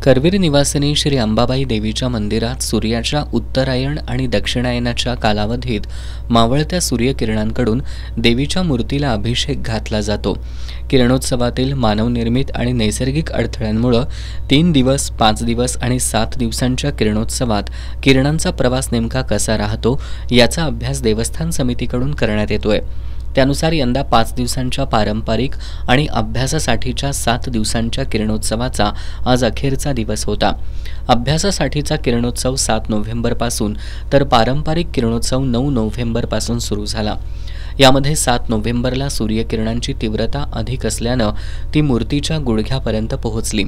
करवीर निवासिनी श्री अंबाबाई देवीच्या मंदिरात सूर्याच्या उत्तरायण आणि दक्षिणायनाच्या कालावधीत मावळत्या सूर्यकिरणांकडून देवीच्या मूर्तीला अभिषेक घातला जातो। किरणोत्सवातील मानवनिर्मित आणि नैसर्गिक अडथळ्यांमुळे 3 दिवस, 5 दिवस आणि 7 दिवसांच्या किरणोत्सवात किरणांचा प्रवास नेमका कसा राहतो याचा अभ्यास देवस्थान समितीकडून करण्यात येतोय। त्यानुसार यंदा 5 दिवसांच्या पारंपरिक आणि अभ्यासासाठीच्या 7 दिवसांच्या किरणोत्सवाचा आज अखेरचा दिवस होता। अभ्यासासाठीचा किरणोत्सव 7 नोव्हेंबरपासून तर पारंपरिक किरणोत्सव 9 नोव्हेंबरपासून सुरू झाला। यामध्ये 7 नोव्हेंबरला सूर्यकिरणांची तीव्रता अधिक असल्यानं ती मूर्तीच्या गुडघ्यापर्यंत पोहोचली।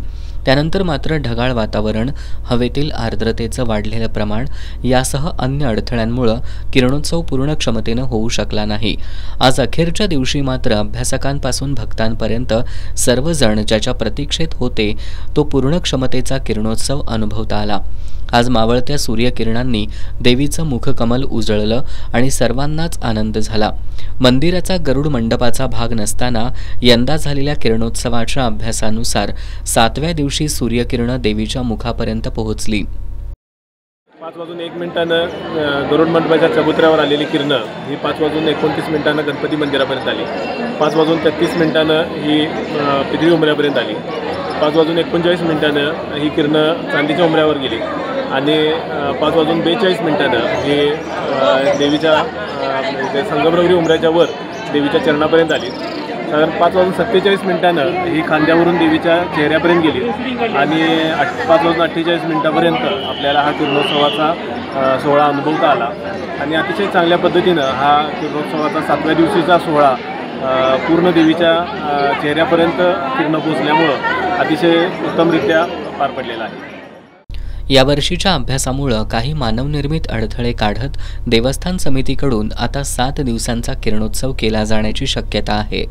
त्यानंतर मात्र ढगाळ वातावरण, हवेतील आर्द्रतेचं वाढलेलं प्रमाण यासह अन्य अडथळ्यांमुळे किरणोत्सव पूर्ण क्षमतेनं होऊ शकला नाही। आज अखेरच्या दिवशी मात्र अभ्यासकांपासून भक्तांपर्यंत सर्वजण ज्याच्या प्रतीक्षेत होते तो पूर्ण क्षमतेचा किरणोत्सव अनुभवता आला। आज मावळत्या सूर्यकिरणांनी देवीचं मुखकमल उजळलं आणि सर्वांनाच आनंद झाला। मंदिराचा गरुड मंडपाचा भाग नसताना यंदा झालेल्या किरणोत्सवाच्या अभ्यासानुसार 7व्या दिवशी सूर्यकिरणं देवीच्या मुखापर्यंत पोहोचली। 5:01 गरुड मंडपाच्या चबुतऱ्यावर आलेली किरणं ही 5:29 गणपती मंदिरापर्यंत आली। 5:33 ही पितळी उंबऱ्यापर्यंत आली। 5:39 ही किरणं चांदीच्या उंबऱ्यावर गेली आणि 5:42 ही देवीच्या संगमरवरी उंबऱ्याच्या वर देवीच्या चरणापर्यंत आली। साधारण 5:47 ही खांद्यावरून देवीच्या चेहऱ्यापर्यंत गेली आणि 5:48 आपल्याला हा किरणोत्सवाचा सोहळा अनुभवता आला आणि अतिशय चांगल्या पद्धतीनं हा किरणोत्सवाचा 7व्या दिवशीचा सोहळा पूर्ण देवीच्या चेहऱ्यापर्यंत किरणं पोचल्यामुळं अतिशय उत्तमरित्या पार पडलेला आहे। यावर्षीच्या अभ्यासामुळे काही मानवनिर्मित अडथळे काढत देवस्थान समितीकडून आता 7 दिवसांचा किरणोत्सव केला जाण्याची शक्यता आहे।